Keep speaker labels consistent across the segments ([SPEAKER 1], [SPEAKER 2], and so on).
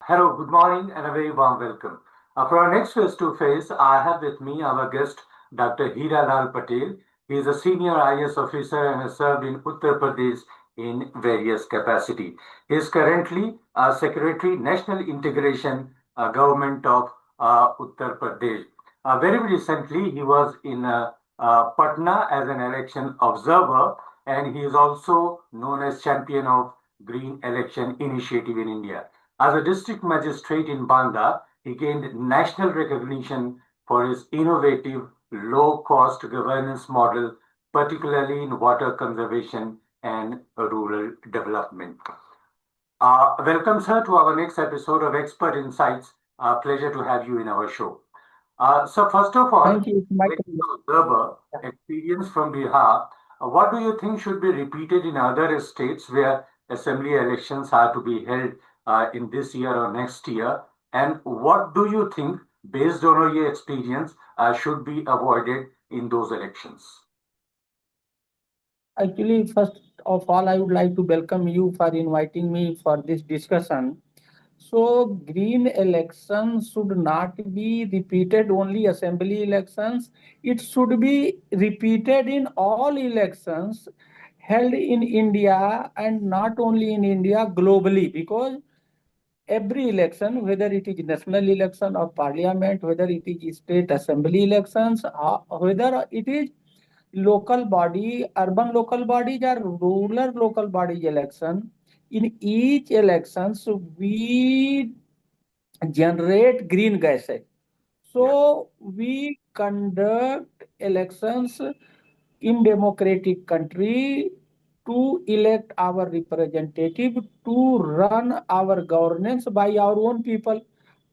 [SPEAKER 1] Hello, good morning, and a very warm welcome. For our next face-to-face, I have with me our guest, Dr. Hira Lal Patel. He is a senior IAS officer and has served in Uttar Pradesh in various capacity. He is currently Secretary, National Integration, Government of Uttar Pradesh. Very recently, he was in Patna as an election observer, and he is also known as champion of Green Election Initiative in India. As a district magistrate in Banda, he gained national recognition for his innovative, low-cost governance model, particularly in water conservation and rural development. Welcome, sir, to our next episode of Expert Insights. Pleasure to have you in our show. So, first of all,
[SPEAKER 2] Thank you. It's my
[SPEAKER 1] election
[SPEAKER 2] pleasure.
[SPEAKER 1] observer
[SPEAKER 2] Yeah.
[SPEAKER 1] experience from Bihar, what do you think should be repeated in other states where assembly elections are to be held in this year or next year? And what do you think, based on your experience, should be avoided in those elections?
[SPEAKER 2] Actually, first of all, I would like to welcome you for inviting me for this discussion. So, green elections should not be repeated only assembly elections. It should be repeated in all elections held in India and not only in India, globally, because every election, whether it is national election or parliament, whether it is state assembly elections, whether it is local body, urban local bodies or rural local bodies election, in each elections we generate green gases.
[SPEAKER 1] Yeah,
[SPEAKER 2] So we conduct elections in democratic country to elect our representative to run our governance by our own people.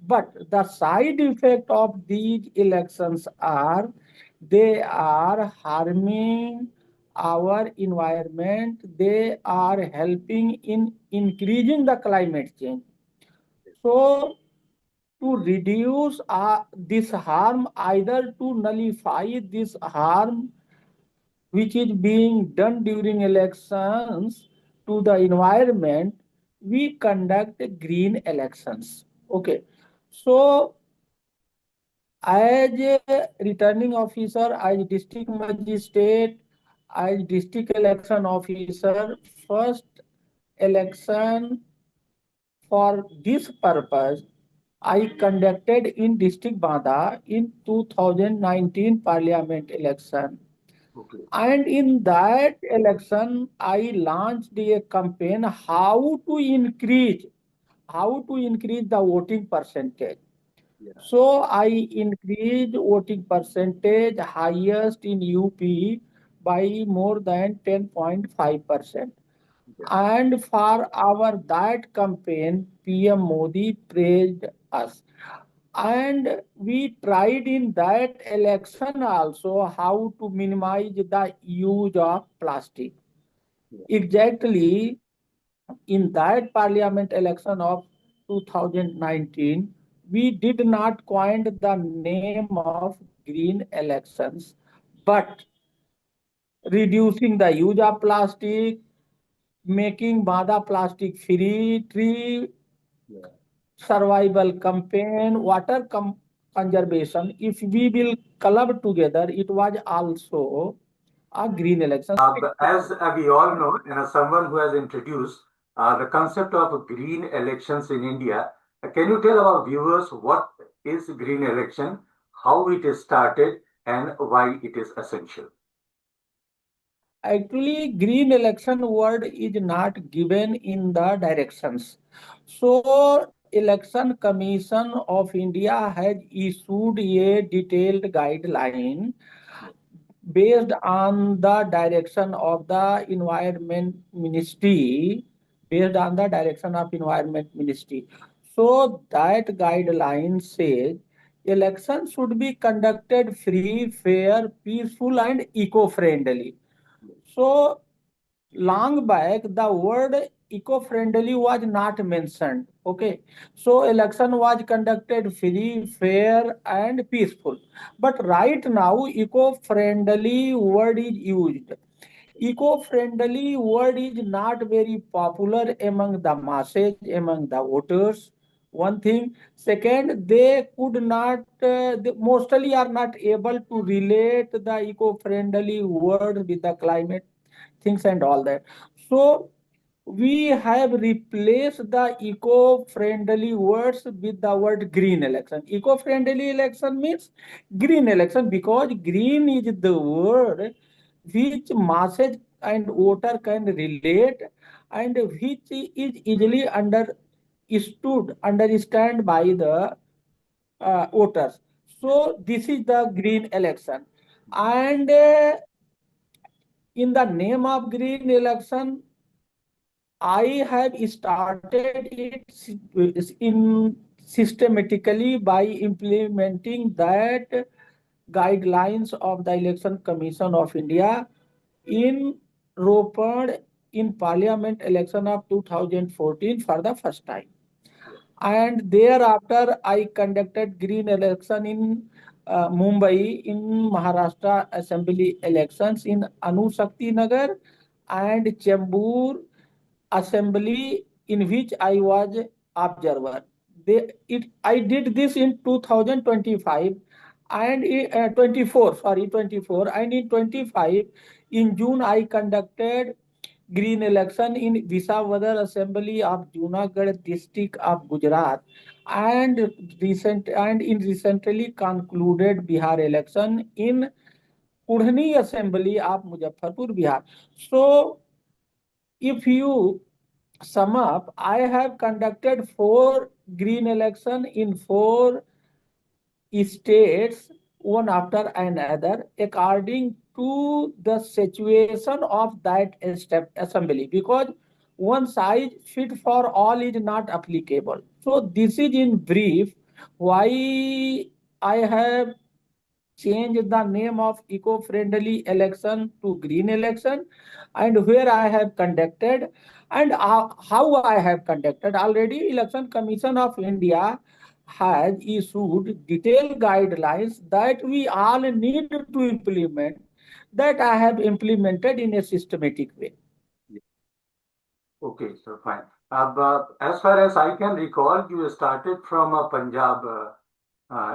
[SPEAKER 2] But the side effect of these elections are they are harming our environment. They are helping in increasing the climate change. So to reduce this harm, either to nullify this harm which is being done during elections to the environment, we conduct green elections. Okay. So, as a returning officer, as district magistrate, as district election officer, first election for this purpose, I conducted in District Banda in 2019 Parliament election.
[SPEAKER 1] okay.
[SPEAKER 2] And in that election, I launched a campaign how to increase the voting percentage.
[SPEAKER 1] Yeah,
[SPEAKER 2] So I increased voting percentage highest in UP by more than 10.5%.
[SPEAKER 1] yeah,
[SPEAKER 2] And for our that campaign, PM Modi praised us. And we tried in that election also how to minimize the use of plastic.
[SPEAKER 1] yeah.
[SPEAKER 2] Exactly in that parliament election of 2019, we did not coin the name of green elections, but reducing the use of plastic, making Bada plastic free, tree
[SPEAKER 1] Yeah.
[SPEAKER 2] survival campaign, conservation. If we will club together, it was also a green election.
[SPEAKER 1] As we all know, someone who has introduced the concept of green elections in India, can you tell our viewers what is green election, how it is started, and why it is essential?
[SPEAKER 2] Actually, green election word is not given in the directions. So, Election Commission of India has issued a detailed guideline based on the direction of the environment ministry, based on the direction of environment ministry. So that guideline says elections should be conducted free, fair, peaceful, and eco-friendly. So long back the word eco-friendly was not mentioned. Okay, so election was conducted free, fair, and peaceful. But right now eco-friendly word is used. Eco-friendly word is not very popular among the masses, among the voters. one thing. Second, they could not, they mostly are not able to relate the eco-friendly word with the climate things and all that. So we have replaced the eco-friendly words with the word green election. Eco-friendly election means green election, because green is the word which masses and voter can relate, and which is easily understand by the voters. So this is the green election. And in the name of green election, I have started in systematically by implementing that guidelines of the Election Commission of India in Ropar in Parliament election of 2014 for the first time. And thereafter, I conducted green election in Mumbai in Maharashtra Assembly elections in Anushakti Nagar and Chembur Assembly, in which I was observer. I did this in 2025 and 24, sorry, 24, and in 25, in June, I conducted green election in Visawadar Assembly of Junagadh district of Gujarat, and in recently concluded Bihar election in Purhani Assembly of Muzaffarpur, Bihar. So if you sum up, I have conducted 4 green election in 4 states, one after another, according to the situation of that assembly, because one size fit for all is not applicable. So this is in brief why I have changed the name of eco-friendly election to green election, and where I have conducted, and how I have conducted. Already Election Commission of India has issued detailed guidelines that we all need to implement, that I have implemented in a systematic way.
[SPEAKER 1] Okay, so fine. As far as I can recall, you started from Punjab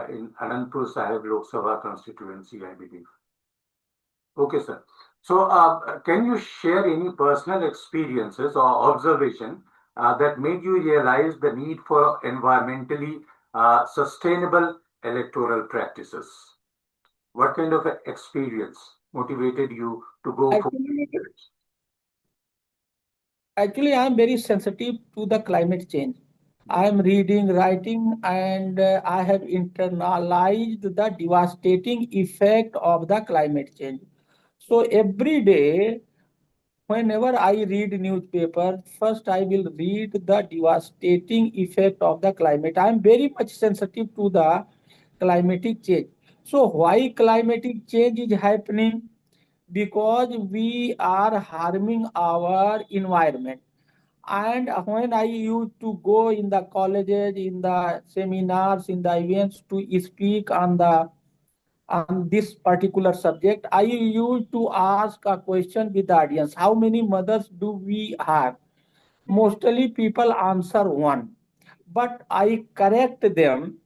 [SPEAKER 1] in Anandpur Sahib Lok Sabha constituency, I believe. Okay, sir. So, can you share any personal experiences or observation that made you realize the need for environmentally sustainable electoral practices? What kind of experience motivated you to go for
[SPEAKER 2] Actually, actually, I am very sensitive to the climate change. I am reading, writing, and I have internalized the devastating effect of the climate change. So every day, whenever I read newspaper, first I will read the devastating effect of the climate. I am very much sensitive to the climatic change. So why climatic change is happening? Because we are harming our environment. And when I used to go in the colleges, in the seminars, in the events to speak on this particular subject, I used to ask a question with the audience: how many mothers do we have? Mostly people answer one, but I correct them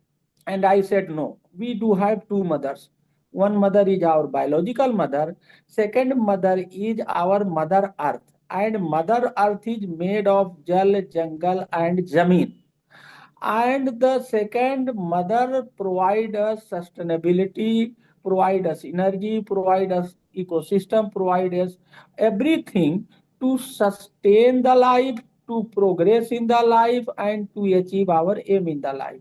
[SPEAKER 2] and I said, no, we do have two mothers. One mother is our biological mother, second mother is our mother earth. And mother earth is made of jal, jungle, and zameen. And the second mother provide us sustainability, provide us energy, provide us ecosystem, provide us everything to sustain the life, to progress in the life, and to achieve our aim in the life.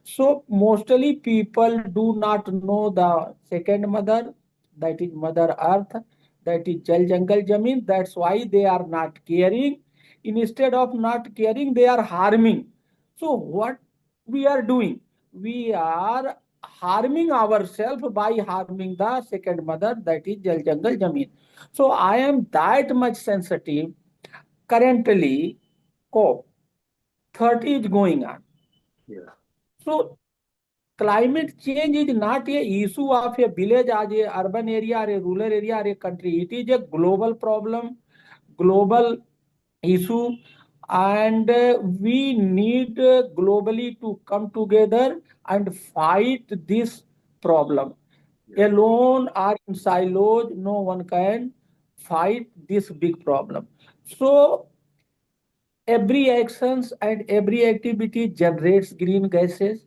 [SPEAKER 2] So mostly people do not know the second mother, that is Mother Earth, that is Jal Jungle Jamin. That's why they are not caring. Instead of not caring, they are harming. So what we are doing? We are harming ourselves by harming the second mother, that is Jal Jungle Jamin. So I am that much sensitive. Currently, COP 30 is going on.
[SPEAKER 1] yeah.
[SPEAKER 2] So climate change is not a issue of a village as a urban area or a rural area or a country. It is a global problem, global issue. and we need globally to come together and fight this problem.
[SPEAKER 1] Yes.
[SPEAKER 2] Alone or in silos, no one can fight this big problem. So every actions and every activity generates green gases,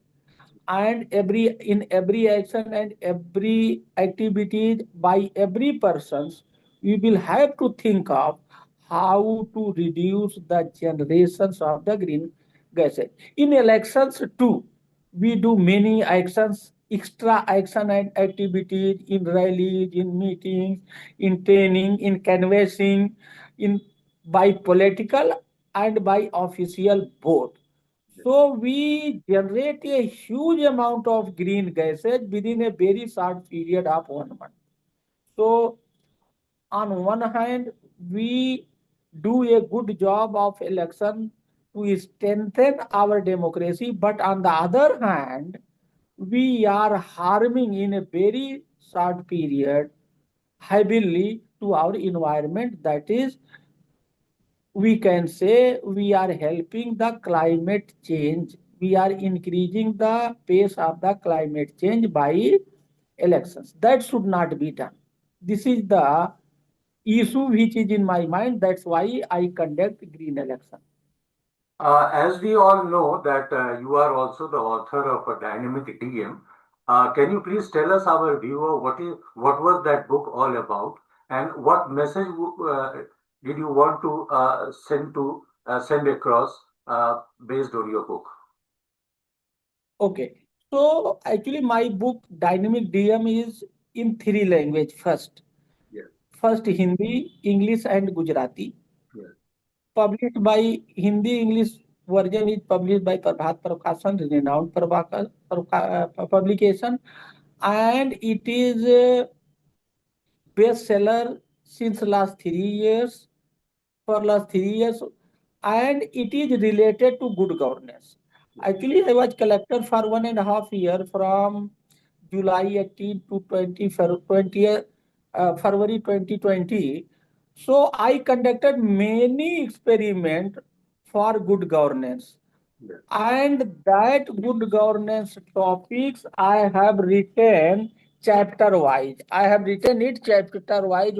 [SPEAKER 2] and every action and every activity by every persons, we will have to think of how to reduce the generations of the green gases. In elections too, we do many actions, extra action and activities in rallies, in meetings, in training, in canvassing, in by political and by official both.
[SPEAKER 1] Yes.
[SPEAKER 2] So we generate a huge amount of green gases within a very short period of 1 month. So on one hand, we do a good job of election to strengthen our democracy, but on the other hand, we are harming in a very short period heavily to our environment. That is, we can say we are helping the climate change. We are increasing the pace of the climate change by elections. That should not be done. This is the issue which is in my mind. That's why I conduct green election.
[SPEAKER 1] As we all know that you are also the author of a dynamic DM, can you please tell us, our viewer, what was that book all about, and what message did you want to send across based on your book?
[SPEAKER 2] Okay. So actually my book Dynamic DM is in three language first.
[SPEAKER 1] Yes,
[SPEAKER 2] First Hindi, English and Gujarati.
[SPEAKER 1] yes,
[SPEAKER 2] Published by Hindi English version is published by Prabhat Prakashan, renowned publication, and it is a bestseller since last 3 years. For last 3 years, and it is related to good governance.
[SPEAKER 1] yes,
[SPEAKER 2] Actually, I was collector for 1.5 year from July 18 to 20 February 2020. So I conducted many experiment for good governance,
[SPEAKER 1] yes,
[SPEAKER 2] and that good governance topics I have written chapter wise. I have written it chapter wise,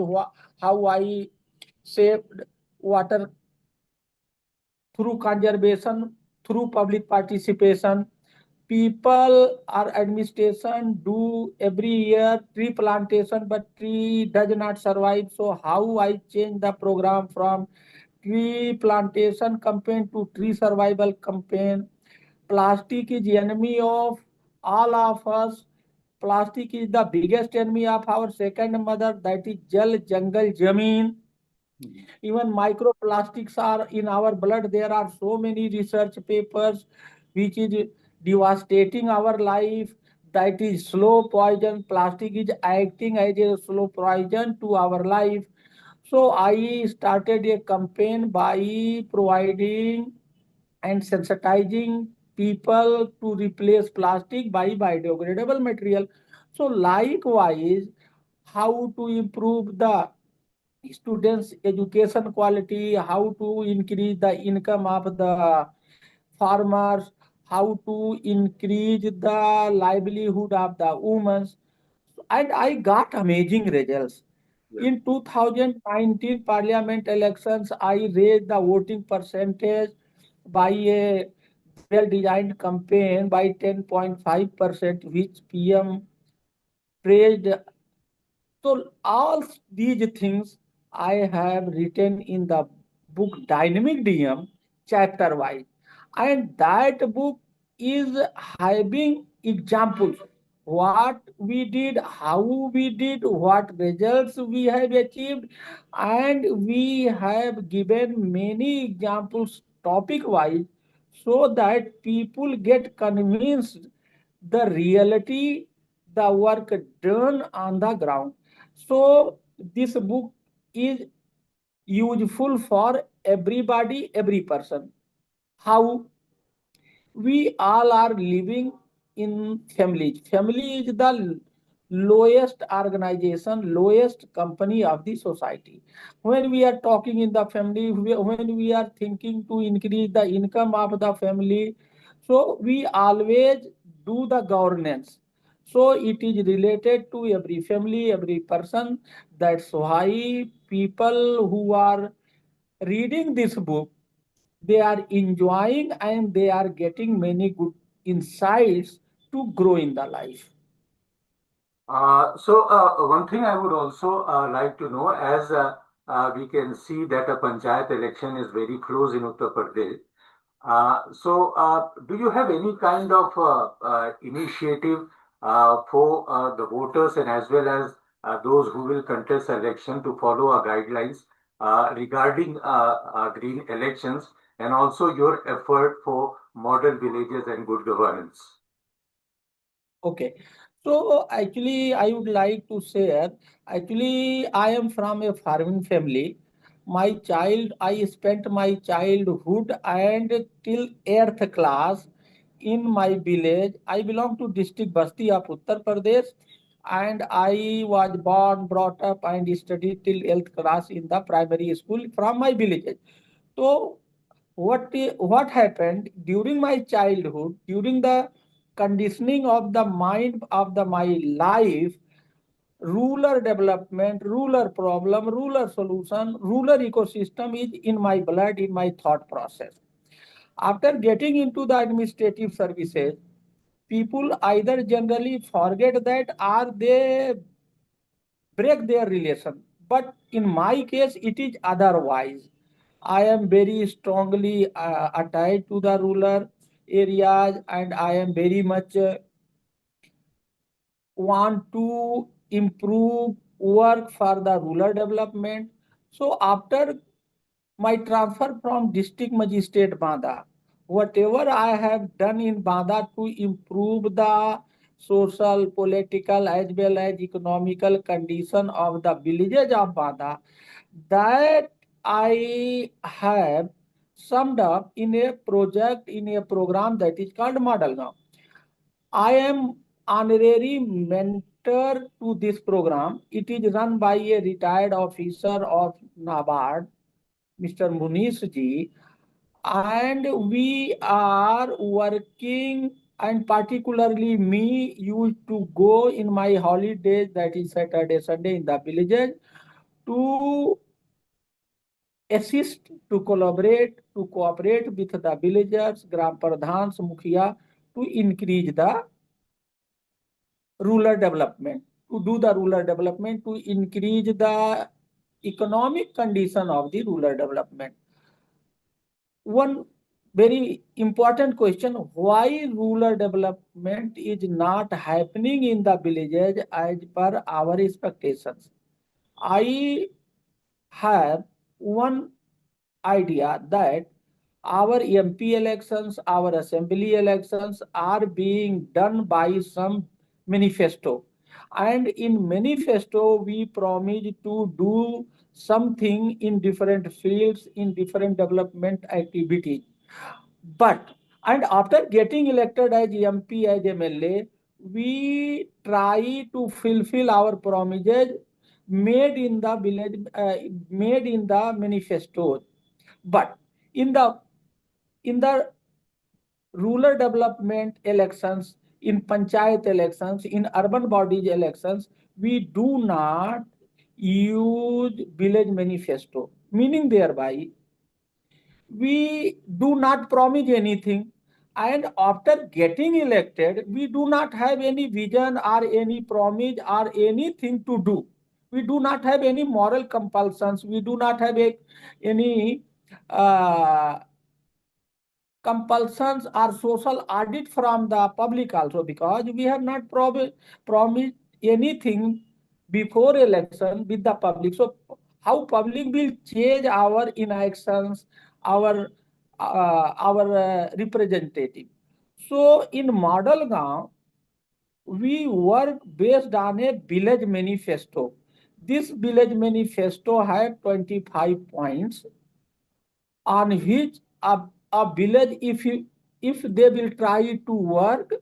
[SPEAKER 2] how I saved water through conservation, through public participation. People or administration do every year tree plantation, but tree does not survive. So how I change the program from tree plantation campaign to tree survival campaign. Plastic is enemy of all of us. Plastic is the biggest enemy of our second mother, that is Jal, Jungle, Jameen.
[SPEAKER 1] mhm,
[SPEAKER 2] Even microplastics are in our blood. There are so many research papers which is devastating our life. That is slow poison. Plastic is acting as a slow poison to our life. So I started a campaign by providing and sensitizing people to replace plastic by biodegradable material. So likewise, how to improve the students education quality, how to increase the income of the farmers, how to increase the livelihood of the women, and I got amazing results.
[SPEAKER 1] yes,
[SPEAKER 2] In 2019 parliament elections, I raised the voting percentage by a well designed campaign by 10.5%, which PM praised. So all these things I have written in the book Dynamic DM chapter wise, and that book is having examples what we did, how we did, what results we have achieved, and we have given many examples topic wise, so that people get convinced the reality, the work done on the ground. So this book is useful for everybody, every person. How we all are living in families. Family is the lowest organization, lowest company of the society. When we are talking in the family, when we are thinking to increase the income of the family, so we always do the governance. So it is related to every family, every person. That's why people who are reading this book, they are enjoying and they are getting many good insights to grow in the life.
[SPEAKER 1] One thing I would also like to know, as we can see that a panchayat election is very close in Uttar Pradesh. Do you have any kind of initiative for the voters and as well as those who will contest election to follow our guidelines regarding green elections and also your effort for modern villages and good governance?
[SPEAKER 2] Okay. So actually, I would like to share. Actually, I am from a farming family. I spent my childhood and till 8th class in my village. I belong to district Basti of Uttar Pradesh, and I was born, brought up, and studied till 8th class in the primary school from my village. So what happened during my childhood, during the conditioning of the mind of the my life, rural development, rural problem, rural solution, rural ecosystem is in my blood, in my thought process. After getting into the administrative services, people either generally forget that or they break their relation. But in my case, it is otherwise. I am very strongly attached to the rural areas, and I am very much want to improve work for the rural development. So after my transfer from district magistrate Banda, whatever I have done in Banda to improve the social, political, as well as economical condition of the villages of Banda, that I have summed up in a project, in a program that is called Model Now. I am honorary mentor to this program. It is run by a retired officer of NABARD, Mr. Munish ji, and we are working, and particularly me used to go in my holidays, that is Saturday, Sunday, in the villages to assist, to collaborate, to cooperate with the villagers, Gram Pradhans, Mukhiya, to increase the rural development, to do the rural development, to increase the economic condition of the rural development. One very important question: why rural development is not happening in the villages as per our expectations? I have one idea that our MP elections, our assembly elections are being done by some manifesto. And in manifesto, we promise to do something in different fields, in different development activities. But, and after getting elected as MP, as MLA, we try to fulfill our promises made in the village, made in the manifesto. But in the in the rural development elections, in panchayat elections, in urban bodies elections, we do not use village manifesto, meaning thereby we do not promise anything, and after getting elected we do not have any vision or any promise or anything to do. We do not have any moral compulsions, we do not have any uh, compulsions or social audit from the public also, because we have not promised anything before election with the public. So how public will change our inactions, our representative? So in Model Gaon, we work based on a village manifesto. This village manifesto had 25 points on which a village, if they will try to work,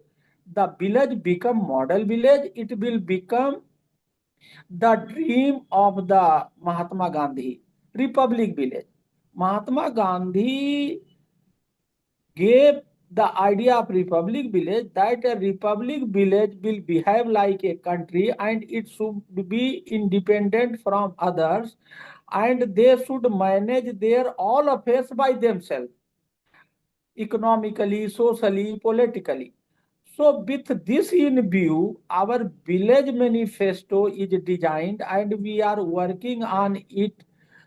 [SPEAKER 2] the village become model village, it will become the dream of the Mahatma Gandhi, Republic village. Mahatma Gandhi gave the idea of republic village, that a republic village will behave like a country and it should be independent from others, and they should manage their all affairs by themselves, economically, socially, politically. So, with this in view, our village manifesto is designed and we are working on it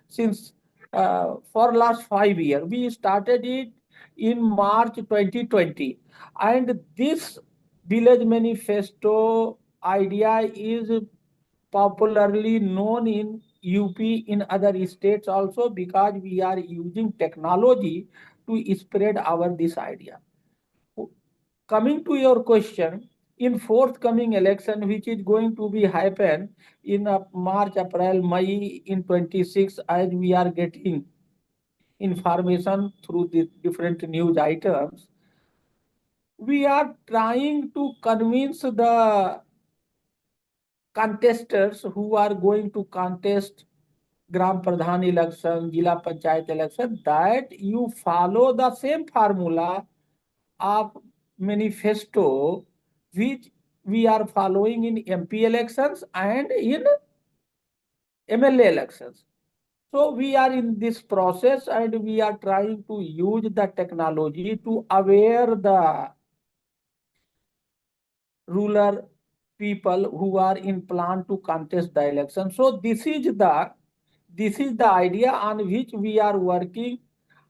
[SPEAKER 2] since for last 5 years. We started it in March 2020, and this village manifesto idea is popularly known in UP, in other states also, because we are using technology to spread our this idea. Coming to your question, in forthcoming election, which is going to be happen in March, April, May in 26, as we are getting information through the different news items, we are trying to convince the contestants who are going to contest Gram Pradhan election, Jila Panchayat election, that you follow the same formula of manifesto which we are following in MP elections and in MLA elections. So we are in this process and we are trying to use the technology to aware the ruler people who are in plan to contest the election. So this is the idea on which we are working,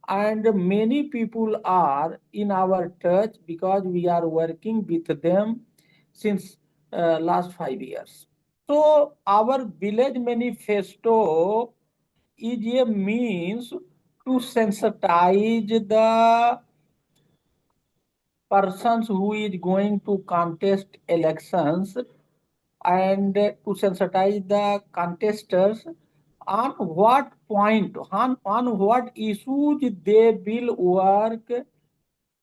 [SPEAKER 2] and many people are in our touch because we are working with them since last 5 years. So our village manifesto is a means to sensitize the persons who is going to contest elections, and to sensitize the contestants on what point, on what issues they will work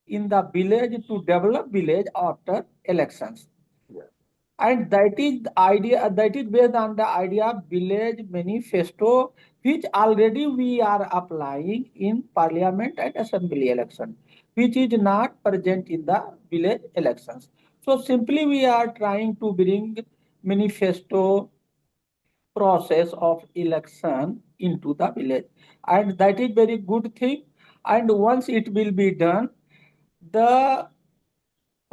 [SPEAKER 2] in the village to develop village after elections.
[SPEAKER 1] Yeah.
[SPEAKER 2] And that is the idea, that is based on the idea of village manifesto, which already we are applying in parliament and assembly election, which is not present in the village elections. So simply we are trying to bring manifesto process of election into the village, and that is very good thing. And once it will be done, the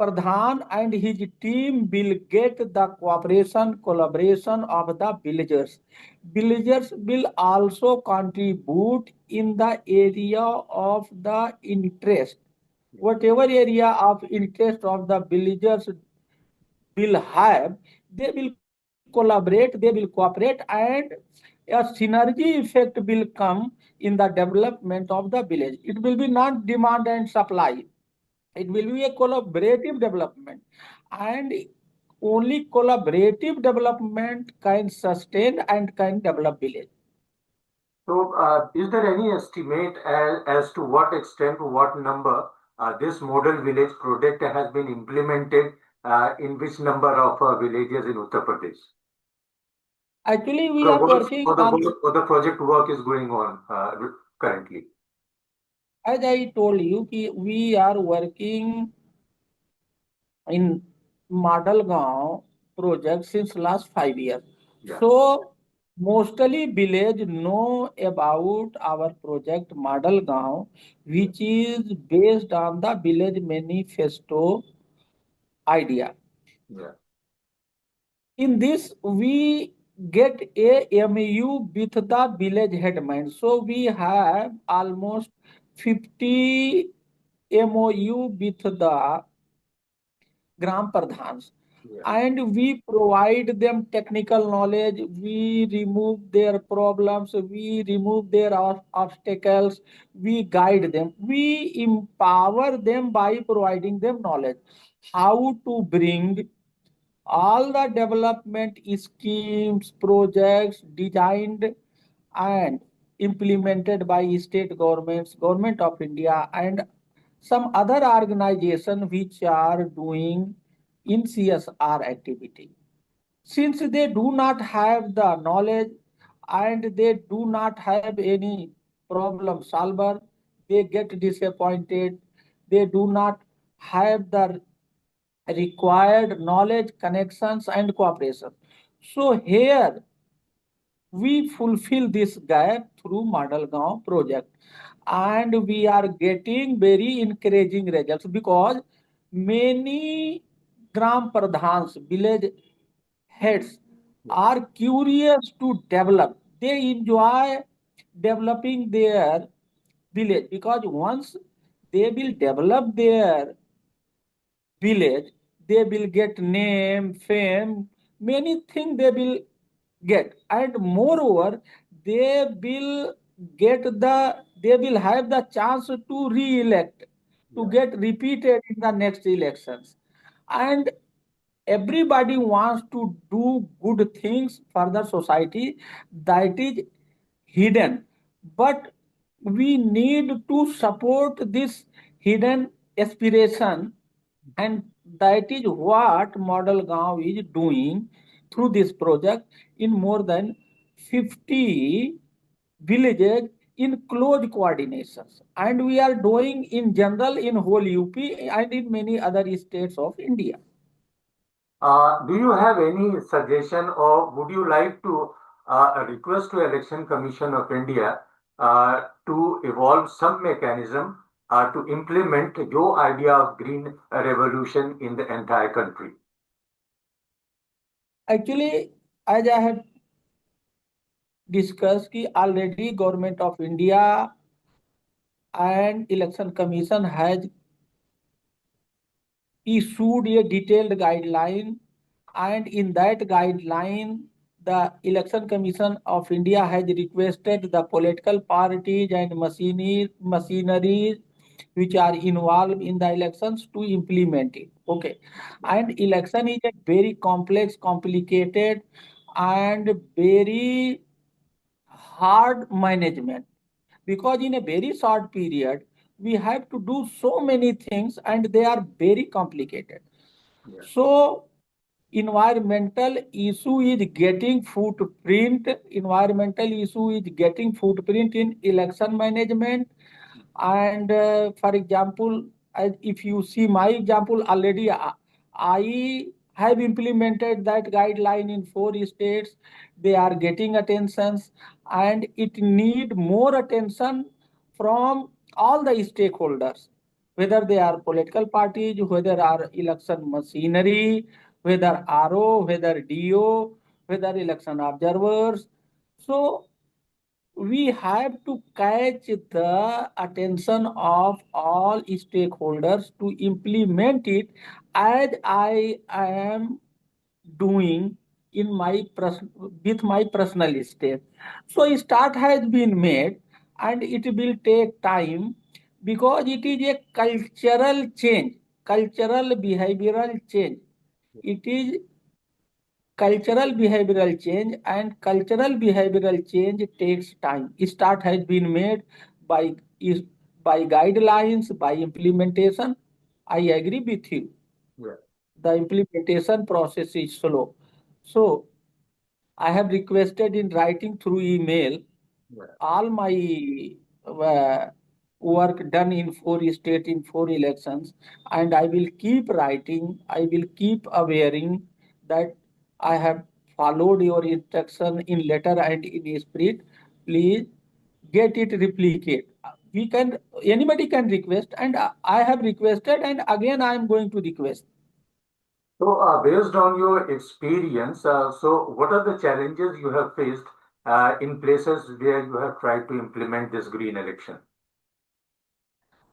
[SPEAKER 2] Pradhan and his team will get the cooperation, collaboration of the villagers. Villagers will also contribute in the area of the interest. Whatever area of interest of the villagers will have, they will collaborate, they will cooperate, and a synergy effect will come in the development of the village. It will be not demand and supply, it will be a collaborative development, and only collaborative development can sustain and can develop village.
[SPEAKER 1] So, is there any estimate as to what extent, what number this model village project has been implemented in which number of villages in Uttar Pradesh?
[SPEAKER 2] Actually, we
[SPEAKER 1] The
[SPEAKER 2] are
[SPEAKER 1] work
[SPEAKER 2] working on,
[SPEAKER 1] or the project work is going on currently.
[SPEAKER 2] as I told you, we are working in Model Gaon project since last 5 years.
[SPEAKER 1] Yeah,
[SPEAKER 2] So mostly village know about our project Model Gaon,
[SPEAKER 1] yeah,
[SPEAKER 2] which is based on the village manifesto idea.
[SPEAKER 1] yeah,
[SPEAKER 2] In this, we get a MU with the village headman. So we have almost 50 MOU with the Gram Pradhans.
[SPEAKER 1] yeah.
[SPEAKER 2] And we provide them technical knowledge, we remove their problems, we remove their obstacles, we guide them, we empower them by providing them knowledge how to bring all the development schemes, projects designed and implemented by state governments, government of India, and some other organization which are doing in CSR activity. Since they do not have the knowledge and they do not have any problem solver, they get disappointed. They do not have the required knowledge, connections, and cooperation. So here we fulfill this gap through Model Gaon project, and we are getting very encouraging results because many gram pradhans, village heads,
[SPEAKER 1] Yeah.
[SPEAKER 2] are curious to develop. They enjoy developing their village because once they will develop their village, they will get name, fame, many things they will get, and moreover, they will they will have the chance to re-elect, to
[SPEAKER 1] Yeah.
[SPEAKER 2] get repeated in the next elections, and everybody wants to do good things for the society that is hidden, but we need to support this hidden aspiration, and that is what Model Gaon is doing through this project in more than 50 villages in close coordinations. And we are doing in general in whole UP and in many other states of India.
[SPEAKER 1] Do you have any suggestion or would you like to request to Election Commission of India to evolve some mechanism to implement your idea of green revolution in the entire country?
[SPEAKER 2] Actually, as I have discussed, कि already Government of India and Election Commission has issued a detailed guideline, and in that guideline the Election Commission of India has requested the political parties and machineries which are involved in the elections to implement it. Okay, and election is a very complex, complicated, and very hard management, because in a very short period we have to do so many things and they are very complicated.
[SPEAKER 1] Yeah.
[SPEAKER 2] So environmental issue is getting footprint, environmental issue is getting footprint in election management. And for example, if you see my example already, I have implemented that guideline in 4 states. They are getting attentions, and it need more attention from all the stakeholders, whether they are political parties, whether are election machinery, whether RO, whether DO, whether election observers. So we have to catch the attention of all stakeholders to implement it, as I am doing in my with my personal step. So a start has been made, and it will take time because it is a cultural change, cultural behavioral change. It is cultural behavioral change, and cultural behavioral change takes time. Start has been made by is by guidelines, by implementation. I agree with you,
[SPEAKER 1] Yeah.
[SPEAKER 2] the implementation process is slow. So I have requested in writing through email
[SPEAKER 1] Yeah.
[SPEAKER 2] all my uh, work done in 4 states in 4 elections, and I will keep writing, I will keep awareing that I have followed your instruction in letter and in spirit. Please get it replicate. We can, anybody can request, and I have requested, and again I am going to request.
[SPEAKER 1] So, based on your experience, so what are the challenges you have faced in places where you have tried to implement this green election?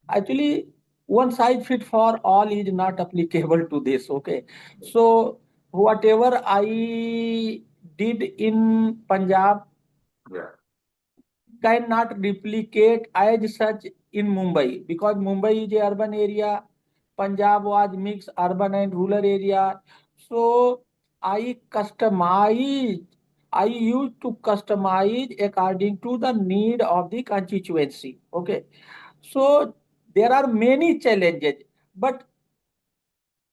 [SPEAKER 2] Actually, one size fit for all is not applicable to this. Okay, so whatever I did in Punjab
[SPEAKER 1] Yeah.
[SPEAKER 2] cannot replicate as such in Mumbai, because Mumbai is a urban area, Punjab was mixed urban and rural area. So I customize, I used to customize according to the need of the constituency. Okay, so there are many challenges, but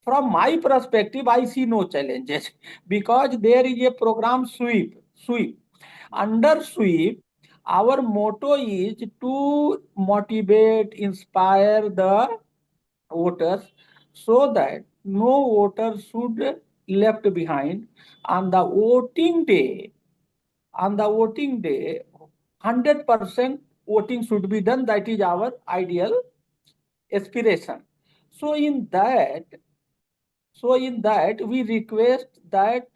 [SPEAKER 2] from my perspective, I see no challenges because there is a program sweep. Under sweep, our motto is to motivate, inspire the voters so that no voter should left behind on the voting day. On the voting day, 100% voting should be done. That is our ideal aspiration. So in that, we request that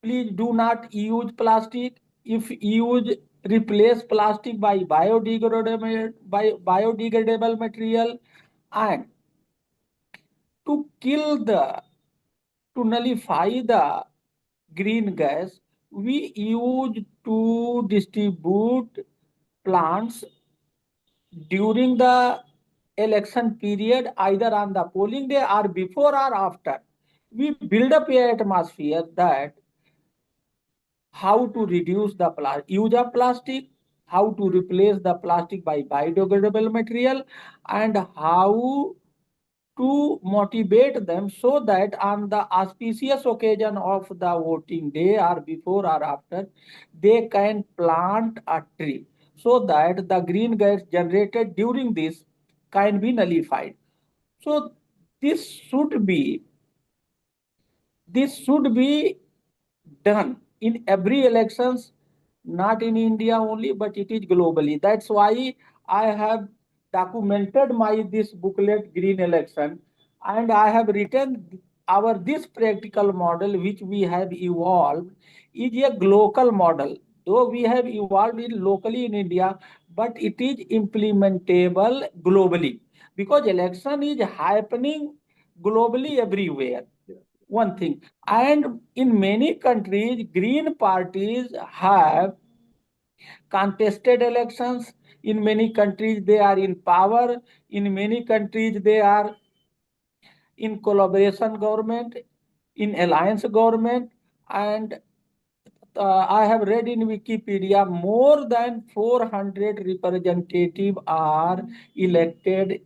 [SPEAKER 2] please do not use plastic. If use, replace plastic by biodegradable material, and to kill the to nullify the green gas, we use to distribute plants during the election period, either on the polling day or before or after. We build up a atmosphere that how to reduce the use of plastic, how to replace the plastic by biodegradable material, and how to motivate them so that on the auspicious occasion of the voting day or before or after, they can plant a tree so that the green gas generated during this can be nullified. So this should be this should be done in every elections, not in India only, but it is globally. That's why I have documented my this booklet Green Election, and I have written our this practical model which we have evolved is a global model. Though we have evolved it locally in India, but it is implementable globally because election is happening globally everywhere. One thing. And in many countries, green parties have contested elections. In many countries, they are in power. In many countries, they are in collaboration government, in alliance government. And I have read in Wikipedia more than 400 representatives are elected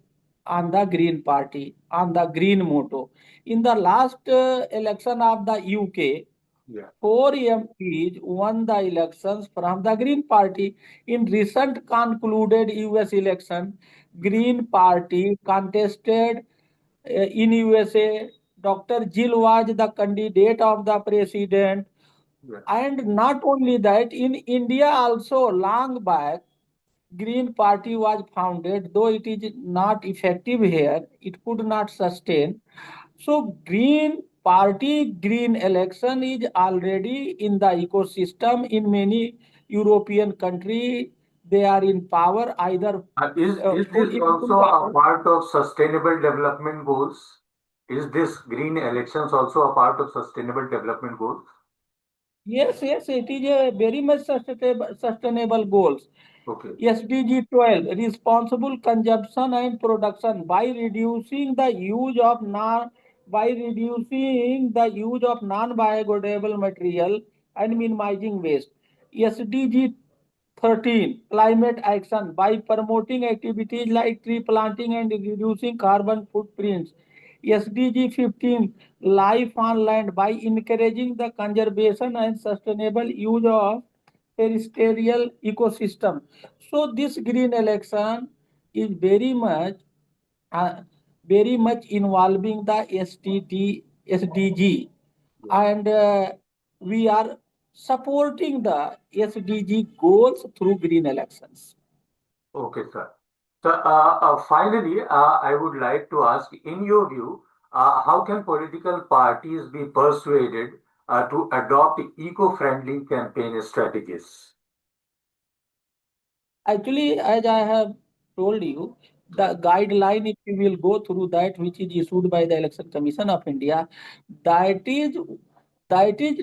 [SPEAKER 2] on the Green Party, on the Green motto. In the last election of the UK,
[SPEAKER 1] Yeah.
[SPEAKER 2] four MPs won the elections from the Green Party. In recent concluded US election, Green Party contested in USA. Dr. Jill was the candidate of the president.
[SPEAKER 1] Yeah.
[SPEAKER 2] And not only that, in India also long back, Green Party was founded, though it is not effective here, it could not sustain. So Green Party, Green election is already in the ecosystem in many European countries. They are in power either
[SPEAKER 1] Is
[SPEAKER 2] full
[SPEAKER 1] this
[SPEAKER 2] in full
[SPEAKER 1] also a
[SPEAKER 2] power.
[SPEAKER 1] part of sustainable development goals? Is this green elections also a part of sustainable development goals?
[SPEAKER 2] Yes, it is a very much sustainable goals.
[SPEAKER 1] Okay.
[SPEAKER 2] SDG 12, responsible consumption and production by reducing the use of non-biodegradable material and minimizing waste. SDG 13, climate action by promoting activities like tree planting and reducing carbon footprints. SDG 15, life on land by encouraging the conservation and sustainable use of terrestrial ecosystem. So this green election is uh, very much involving the SDG,
[SPEAKER 1] Yeah.
[SPEAKER 2] and we are supporting the SDG goals through green elections.
[SPEAKER 1] Okay, sir. So, finally, I would like to ask, in your view, how can political parties be persuaded to adopt eco-friendly campaign strategies?
[SPEAKER 2] Actually, as I have told you,
[SPEAKER 1] Yeah.
[SPEAKER 2] the guideline, if you will go through that, which is issued by the Election Commission of India, that is that is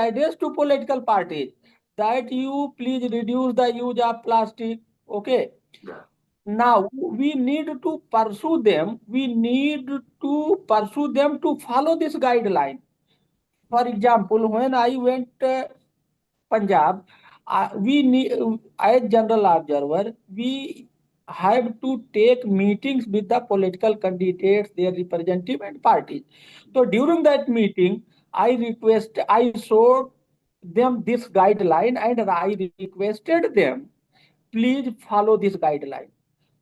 [SPEAKER 2] addressed to political parties that you please reduce the use of plastic. Okay.
[SPEAKER 1] Yeah.
[SPEAKER 2] Now we need to pursue them. We need to pursue them to follow this guideline. For example, when I went Punjab, we need, as general observer, we have to take meetings with the political candidates, their representative and parties. So during that meeting, I showed them this guideline and I requested them, please follow this guideline.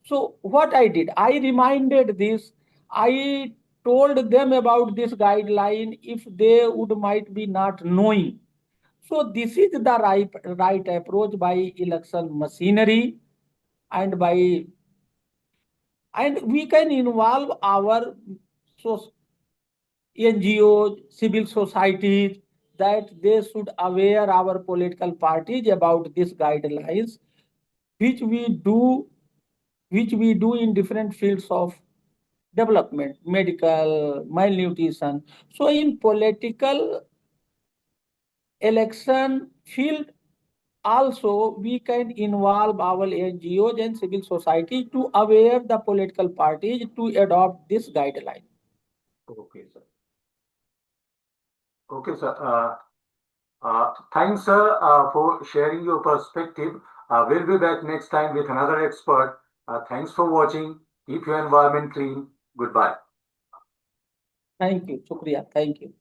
[SPEAKER 2] So what I did, I reminded this, I told them about this guideline if they would might be not knowing. So this is the right approach by election machinery and by and we can involve our so NGOs, civil societies, that they should aware our political parties about these guidelines, which we do, which we do in different fields of development, medical, malnutrition. So in political election field, also we can involve our NGOs and civil society to aware the political parties to adopt this guideline.
[SPEAKER 1] Okay, sir. Okay, sir. Thanks, sir, for sharing your perspective. We'll be back next time with another expert. Thanks for watching. Keep your environment clean. Goodbye.
[SPEAKER 2] Thank you. Shukriya. Thank you.